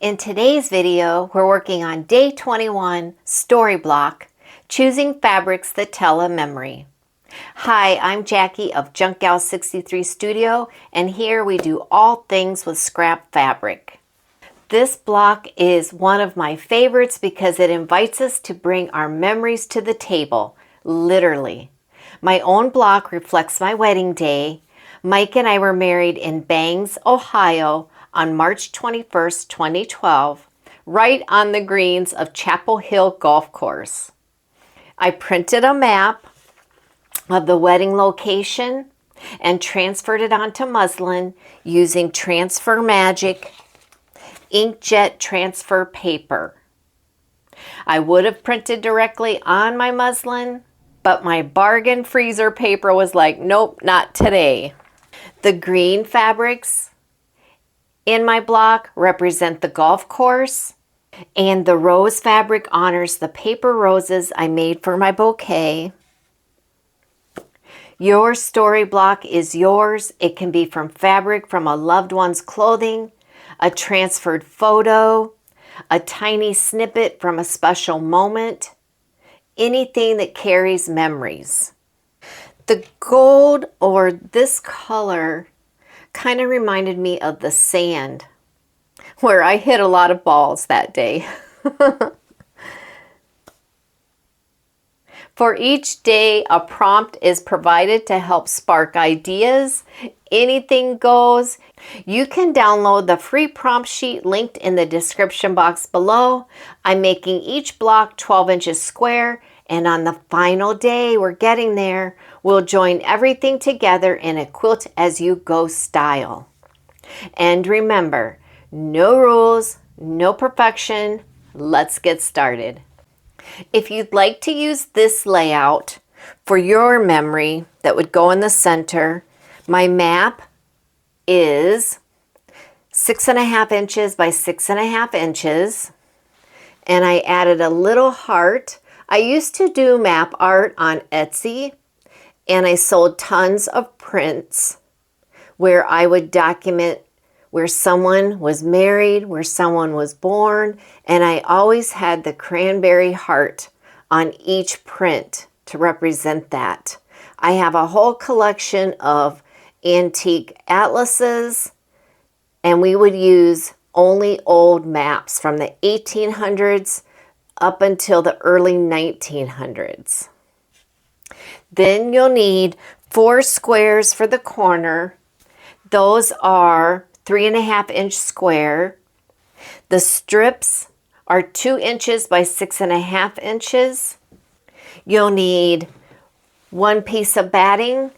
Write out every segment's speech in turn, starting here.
In today's video, we're working on day 21, story block, choosing fabrics that tell a memory. Hi, I'm Jackie of Junk Gal 63 Studio, and here we do all things with scrap fabric. This block is one of my favorites because it invites us to bring our memories to the table, literally. My own block reflects my wedding day. Mike and I were married in Bangs, Ohio on March 21st, 2012, right on the greens of Chapel Hill Golf Course. I printed a map of the wedding location and transferred it onto muslin using Transfer Magic inkjet transfer paper. I would have printed directly on my muslin, but my bargain freezer paper was like, nope, not today. The green fabrics in my block represent the golf course, and the rose fabric honors the paper roses I made for my bouquet. Your story block is yours. It can be from fabric from a loved one's clothing, a transferred photo, a tiny snippet from a special moment, anything that carries memories. The gold, or this color, kind of reminded me of the sand where I hit a lot of balls that day. For each day, a prompt is provided to help spark ideas. Anything goes. You can download the free prompt sheet linked in the description box below. I'm making each block 12 inches square, and on the final day, we're getting there, we'll join everything together in a quilt as you go style. And remember, no rules, no perfection. Let's get started. If you'd like to use this layout for your memory that would go in the center, my map is 6.5 inches by 6.5 inches, and I added a little heart. I used to do map art on Etsy, and I sold tons of prints where I would document where someone was married, where someone was born, and I always had the cranberry heart on each print to represent that. I have a whole collection of antique atlases, and we would use only old maps from the 1800s up until the early 1900s. Then you'll need 4 squares for the corner. Those are 3.5 inch square. The strips are 2 inches by 6.5 inches. You'll need 1 piece of batting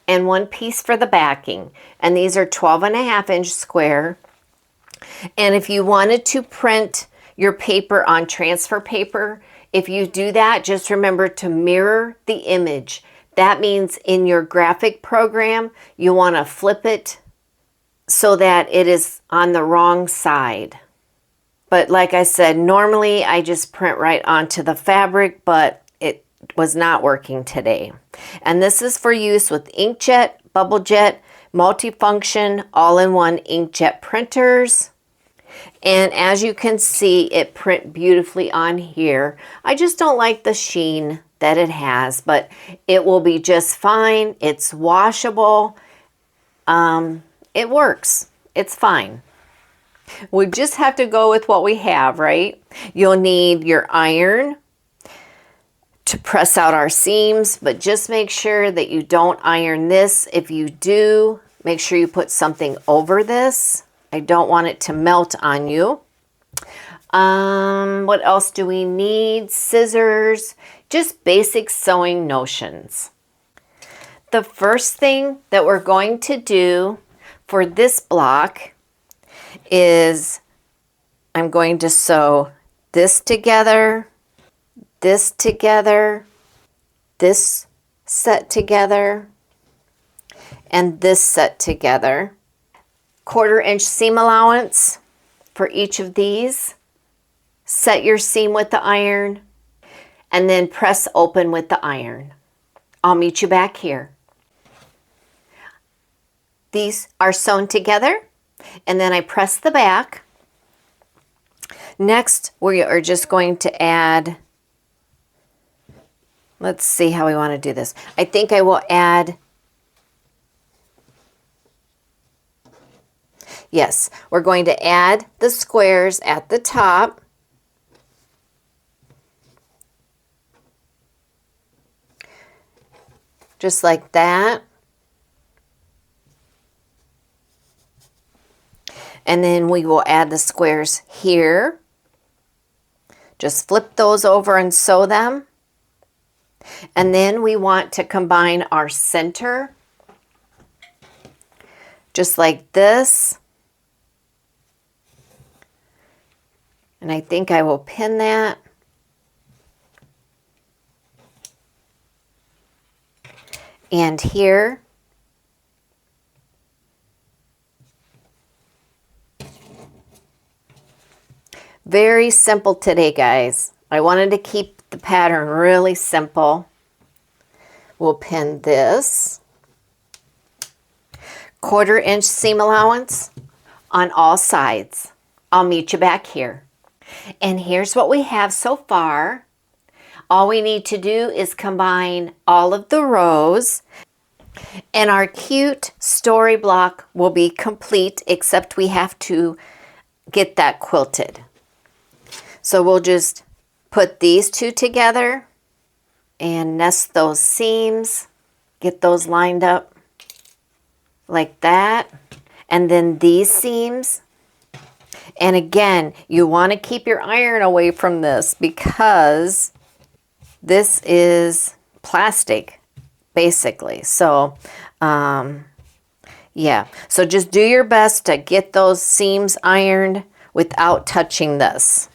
and 1 piece for the backing. And these are 12.5 inch square. And if you wanted to print your paper on transfer paper, if you do that, just remember to mirror the image. That means in your graphic program, you want to flip it so that it is on the wrong side. But like I said, normally I just print right onto the fabric, but it was not working today. And this is for use with inkjet, bubble jet, multifunction, all-in-one inkjet printers. And as you can see, it print beautifully on here. I just don't like the sheen that it has, but it will be just fine. It's washable. It works. It's fine. We just have to go with what we have, right? You'll need your iron to press out our seams, but just make sure that you don't iron this. If you do, make sure you put something over this. I don't want it to melt on you. What else do we need? Scissors, just basic sewing notions. The first thing that we're going to do for this block is I'm going to sew this together, this together, this set together, and this set together. 1/4 inch seam allowance for each of these. Set your seam with the iron and then press open with the iron. I'll meet you back here. These are sewn together, and then I press the back Next, we are just going to add, let's see how we want to do this. I think I will add, yes, we're going to add the squares at the top. Just like that. And then we will add the squares here. Just flip those over and sew them. And then we want to combine our center, just like this. And I think I will pin that. And here. Very simple today, guys. I wanted to keep the pattern really simple. We'll pin this. 1/4 inch seam allowance on all sides. I'll meet you back here. And here's what we have so far. All we need to do is combine all of the rows, and our cute story block will be complete, except we have to get that quilted. So we'll just put these two together and nest those seams, get those lined up like that, and then these seams. And again, you want to keep your iron away from this because this is plastic, basically. So, yeah. So just do your best to get those seams ironed without touching this.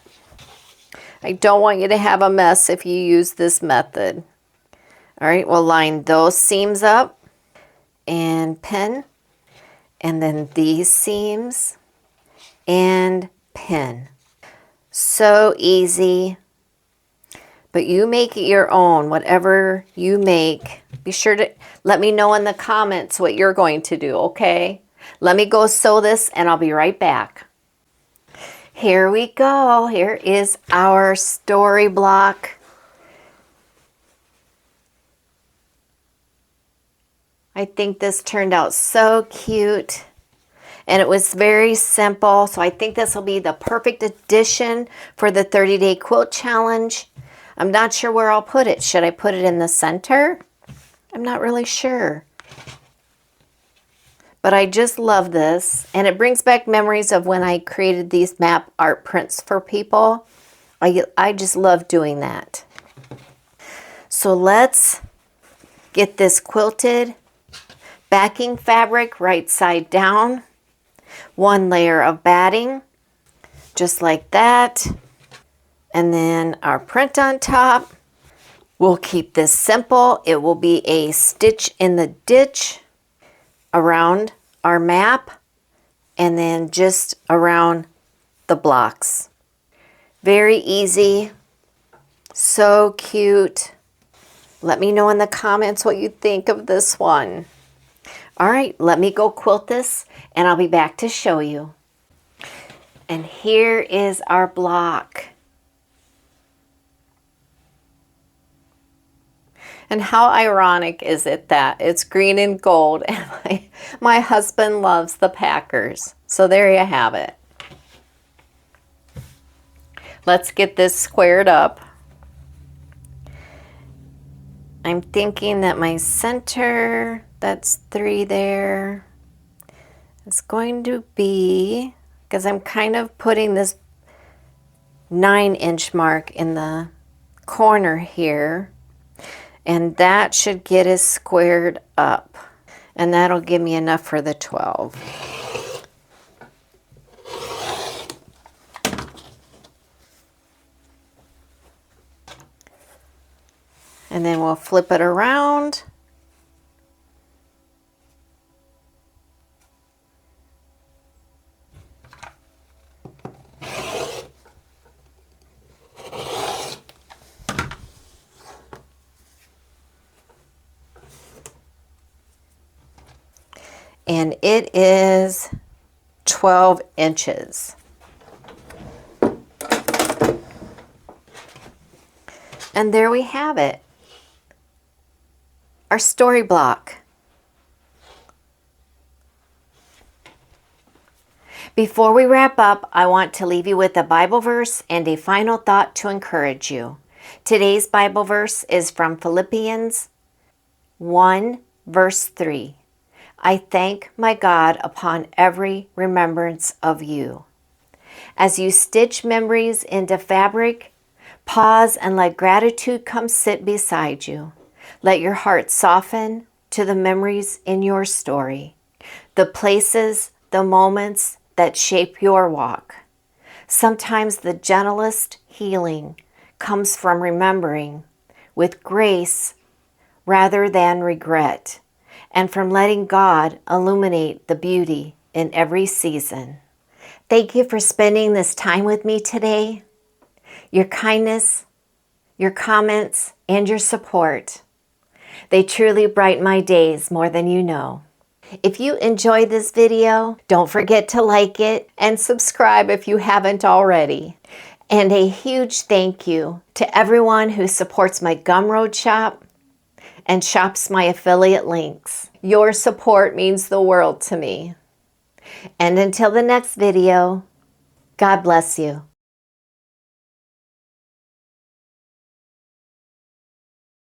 I don't want you to have a mess if you use this method. All right, we'll line those seams up and pin. And then these seams and pin. So easy. But you make it your own, whatever you make. Be sure to let me know in the comments what you're going to do, okay? Let me go sew this and I'll be right back. Here we go. Here is our story block. I think this turned out so cute. And it was very simple. So I think this will be the perfect addition for the 30-day quilt challenge. I'm not sure where I'll put it. Should I put it in the center? I'm not really sure. But I just love this. And it brings back memories of when I created these map art prints for people. I just love doing that. So let's get this quilted. Backing fabric right side down. 1 layer of batting, just like that. And then our print on top. We'll keep this simple. It will be a stitch in the ditch around our map and then just around the blocks. Very easy. So cute. Let me know in the comments what you think of this one. All right, let me go quilt this and I'll be back to show you. And here is our block. And how ironic is it that it's green and gold and my husband loves the Packers. So there you have it. Let's get this squared up. I'm thinking that my center, that's 3 there, it's going to be, because I'm kind of putting this 9-inch mark in the corner here. And that should get us squared up. And that'll give me enough for the 12. And then we'll flip it around. And it is 12 inches. And there we have it, our story block. Before we wrap up, I want to leave you with a Bible verse and a final thought to encourage you. Today's Bible verse is from Philippians 1, verse 3. I thank my God upon every remembrance of you. As you stitch memories into fabric, pause and let gratitude come sit beside you. Let your heart soften to the memories in your story, the places, the moments that shape your walk. Sometimes the gentlest healing comes from remembering with grace rather than regret, and from letting God illuminate the beauty in every season. Thank you for spending this time with me today. Your kindness, your comments, and your support, they truly brighten my days more than you know. If you enjoyed this video, don't forget to like it and subscribe if you haven't already. And a huge thank you to everyone who supports my Gumroad shop and shops my affiliate links. Your support means the world to me. And until the next video, God bless you.